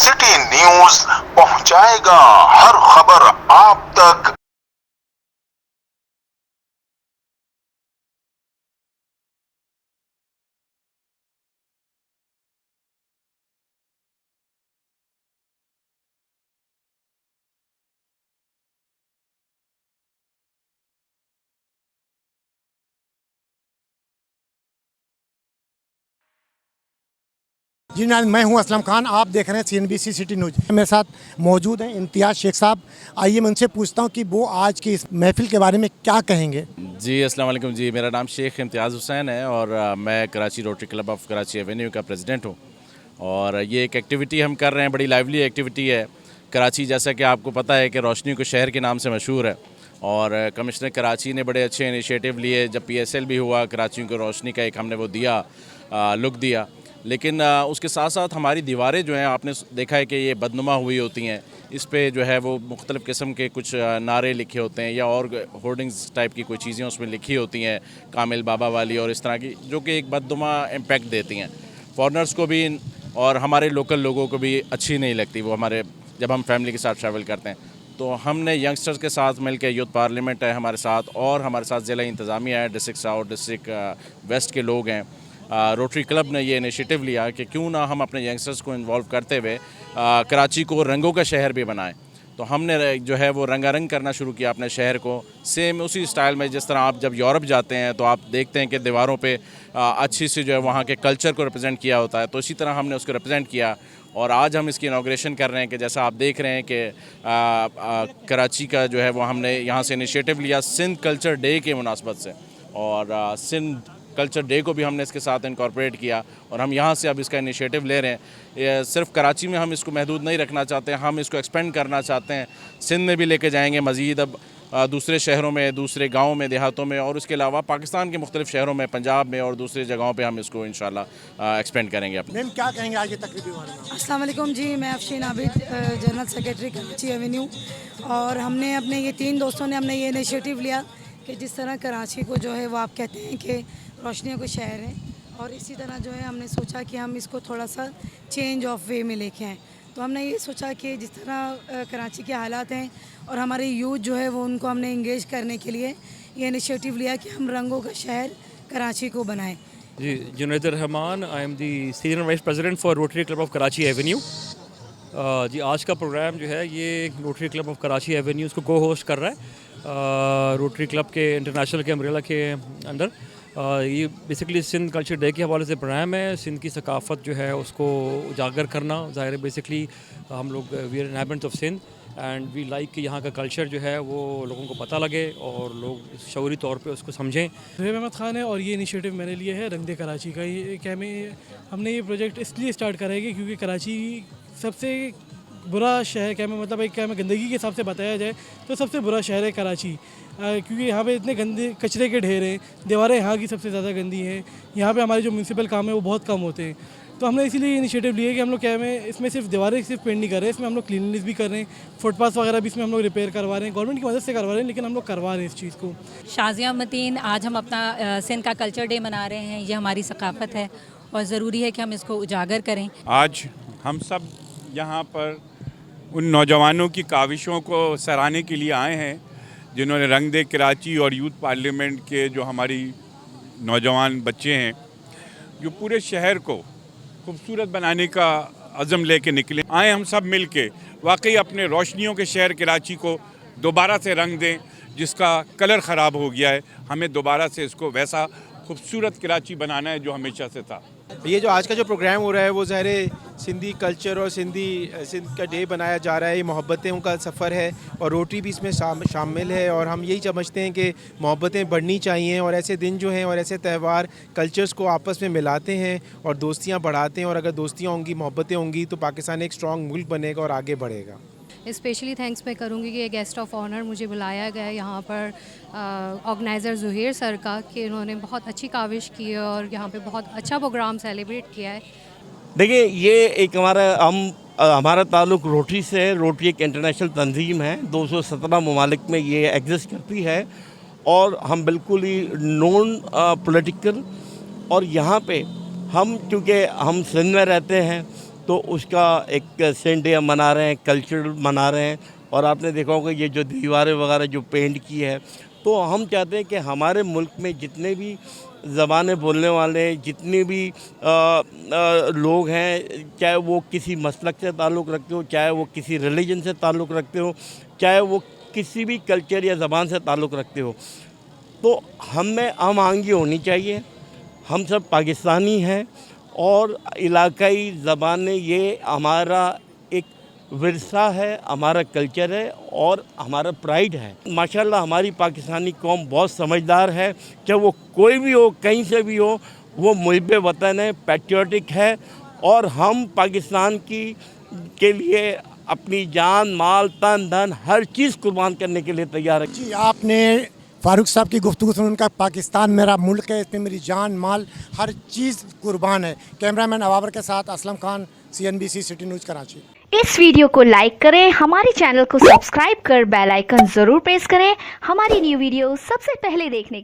City news पहुंचाएगा हर खबर आप तक। जी नाज़रीन, मैं हूं असलम खान। आप देख रहे हैं CNBC सिटी न्यूज़। मेरे साथ मौजूद हैं इम्तियाज़ शेख साहब। आइए मैं उनसे पूछता हूं कि वो आज की इस महफिल के बारे में क्या कहेंगे। जी अस्सलाम वालेकुम जी, मेरा नाम शेख इम्तियाज़ हुसैन है और मैं Karachi rotary Club of Karachi Avenue का प्रेसिडेंट हूँ। और ये एक एक्टिविटी हम कर रहे हैं, बड़ी लाइवली एक्टिविटी है। कराची, जैसा कि आपको पता है कि रोशनी को शहर के नाम से मशहूर है, और कमिश्नर कराची ने बड़े अच्छे इनिशिएटिव लिए। जब PSL भी हुआ, कराची को रोशनी का एक हमने वो दिया, लुक दिया। लेकिन उसके साथ साथ हमारी दीवारें जो हैं, आपने देखा है कि ये बदनुमा हुई होती हैं। इस पे जो है वो मुख्तलिफ़ किस्म के कुछ नारे लिखे होते हैं या और होर्डिंग्स टाइप की कोई चीज़ें उसमें लिखी होती हैं, कामिल बाबा वाली और इस तरह की, जो कि एक बदनुमा इम्पैक्ट देती हैं फॉरनर्स को भी और हमारे लोकल लोगों को भी अच्छी नहीं लगती वो हमारे, जब हम फैमिली के साथ ट्रैवल करते हैं। तो हमने यंगस्टर्स के साथ मिलकर, यूथ पार्लियामेंट है हमारे साथ और हमारे साथ ज़िला इंतज़ामिया है, डिस्ट्रिक्ट साउथ, डिस्ट्रिक्ट वेस्ट के लोग हैं। रोटरी क्लब ने ये इनिशिएटिव लिया कि क्यों ना हम अपने यंगस्टर्स को इन्वॉल्व करते हुए कराची को रंगों का शहर भी बनाएं। तो हमने जो है वो रंगारंग करना शुरू किया अपने शहर को, सेम उसी स्टाइल में जिस तरह आप जब यूरोप जाते हैं तो आप देखते हैं कि दीवारों पे अच्छी सी जो है वहाँ के कल्चर को रिप्रेजेंट किया होता है। तो इसी तरह हमने उसको रिप्रेजेंट किया और आज हम इसकी इनॉग्रेशन कर रहे हैं कि जैसा आप देख रहे हैं कि कराची का जो है वो हमने यहाँ से इनिशिएटिव लिया सिंध कल्चर डे के मुनासबत से, और सिंध कल्चर डे को भी हमने इसके साथ इनकॉर्पोरेट किया और हम यहाँ से अब इसका इनिशिएटिव ले रहे हैं। ये सिर्फ कराची में हम इसको महदूद नहीं रखना चाहते हैं, हम इसको एक्सपेंड करना चाहते हैं, सिंध में भी लेके जाएंगे मज़ीद, अब दूसरे शहरों में, दूसरे गाँव में, देहातों में और उसके अलावा पाकिस्तान के मुख्तलिफ शहरों में, पंजाब में और दूसरी जगहों पर हम इसको इंशाल्लाह एक्सपेंड करेंगे अपने। मैम क्या कहेंगे आज ये तकरीबी बारे में। अस्सलाम वालेकुम जी, मैं Afsheen Abid, general secretary Karachi Avenue. और हमने अपने ये 3 दोस्तों ने हमने ये इनिशिएटिव लिया कि जिस तरह कराची को जो है वो आप कहते हैं कि रोशनियों का शहर है, और इसी तरह जो है हमने सोचा कि हम इसको थोड़ा सा चेंज ऑफ वे में लेके आएँ। तो हमने ये सोचा कि जिस तरह कराची के हालात हैं और हमारे यूथ जो है वो उनको हमने इंगेज करने के लिए ये इनिशिएटिव लिया कि हम रंगों का शहर कराची को बनाएं। जी, Junaid Rahman, I am the senior vice president for Rotary Club of Karachi avenue. जी, आज का प्रोग्राम जो है ये Rotary Club of Karachi avenue उसको को होस्ट कर रहा है रोटरी क्लब के इंटरनेशनल के अम्ब्रेला के अंदर। ये बेसिकली सिंध कल्चर डे के हवाले से प्रोग्राम है। सिंध की सकाफ़त जो है उसको उजागर करना, ज़ाहिर है बेसिकली हम लोग we are inhabitants of Sindh and we like कि यहाँ का कल्चर जो है वो लोगों को पता लगे और लोग शऊरी तौर पे उसको समझें। सुहेब अहमद ख़ान है और ये इनिशिएटिव मैंने लिया है रंग दे कराची का। ये क्या में हमने ये प्रोजेक्ट इसलिए स्टार्ट करा है कि क्योंकि कराची सबसे बुरा शहर, क्या में मतलब एक क्या में गंदगी के हिसाब से बताया जाए तो सबसे बुरा शहर है कराची, क्योंकि यहाँ पे इतने गंदे कचरे के ढेर हैं, दीवारें यहाँ की सबसे ज़्यादा गंदी हैं, यहाँ पे हमारे जो म्यूनसिपल काम है वो बहुत कम होते हैं। तो हमने इसीलिए इनिशिएटिव लिए कि हम लोग क्या में इसमें सिर्फ दीवारें सिर्फ पेंट नहीं कर रहे हैं, इसमें हम लोग क्लीननेस भी कर रहे हैं, फुटपाथ वगैरह भी इसमें हम लोग रिपेयर करवा रहे हैं, गवर्नमेंट की मदद से करवा रहे हैं, लेकिन हम लोग करवा रहे हैं इस चीज़ को। शाज़िया मतीन, आज हम अपना सिंध का कल्चर डे मना रहे हैं। ये हमारी सकाफ़त है और ज़रूरी है कि हम इसको उजागर करें। आज हम सब यहाँ पर उन नौजवानों की काविशों को सराहने के लिए आए हैं जिन्होंने रंग दे कराची और यूथ पार्लियामेंट के जो हमारी नौजवान बच्चे हैं जो पूरे शहर को खूबसूरत बनाने का अज़म लेके निकले। आए हम सब मिल के वाकई अपने रोशनियों के शहर कराची को दोबारा से रंग दें, जिसका कलर ख़राब हो गया है। हमें दोबारा से इसको वैसा खूबसूरत कराची बनाना है जो हमेशा से था। ये जो आज का जो प्रोग्राम हो रहा है वो ज़ाहिर सिंधी कल्चर और सिंध का डे बनाया जा रहा है। ये मोहब्बतों का सफ़र है और रोटरी भी इसमें शामिल है, और हम यही समझते हैं कि मोहब्बतें बढ़नी चाहिए और ऐसे दिन जो हैं और ऐसे त्यौहार कल्चर्स को आपस में मिलाते हैं और दोस्तियाँ बढ़ाते हैं, और अगर दोस्तियाँ होंगी, मोहब्बतें होंगी तो पाकिस्तान एक स्ट्रॉन्ग मुल्क बनेगा और आगे बढ़ेगा। स्पेशली थैंक्स मैं करूँगी कि गेस्ट ऑफ ऑनर मुझे बुलाया गया है यहाँ पर ऑर्गेनाइज़र ज़ुहैर सर का, कि उन्होंने बहुत अच्छी काविश की है और यहाँ पे बहुत अच्छा प्रोग्राम सेलिब्रेट किया है। देखिए, ये एक हमारा ताल्लुक़ रोटरी से है। रोटरी एक इंटरनेशनल तंजीम है, 217 ममालिक में ये एग्जिस्ट करती है और हम बिल्कुल ही नॉन पॉलिटिकल, और यहाँ पे हम चूँकि हम सिंध में रहते हैं तो उसका एक सेंट डे मना रहे हैं, कल्चर मना रहे हैं। और आपने देखा होगा ये जो दीवारें वगैरह जो पेंट की है, तो हम चाहते हैं कि हमारे मुल्क में जितने भी ज़बानें बोलने वाले, जितने भी लोग हैं, चाहे वो किसी मसलक से ताल्लुक़ रखते हो, चाहे वो किसी रिलीजन से ताल्लुक़ रखते हो, चाहे वो किसी भी कल्चर या ज़बान से ताल्लुक़ रखते हो, तो हम में हम आंगी होनी चाहिए। हम सब पाकिस्तानी हैं और इलाकाई ज़बानें ये हमारा एक विरसा है, हमारा कल्चर है और हमारा प्राइड है। माशाल्लाह हमारी पाकिस्तानी कौम बहुत समझदार है, चाहे वो कोई भी हो, कहीं से भी हो, वो मुहिब वतन है, पैट्रियोटिक है और हम पाकिस्तान के लिए अपनी जान, माल, तन, धन हर चीज़ कुर्बान करने के लिए तैयार है। जी, आपने फारूक साहब की गुफ्तगू सुन, उनका पाकिस्तान मेरा मुल्क है, इसमें मेरी जान, माल, हर चीज़ कुर्बान है। कैमरामैन अवाबर के साथ Aslam Khan, CNBC city news Karachi. इस वीडियो को लाइक करें, हमारे चैनल को सब्सक्राइब कर बेल आइकन ज़रूर प्रेस करें हमारी न्यू वीडियो सबसे पहले देखने के लिए।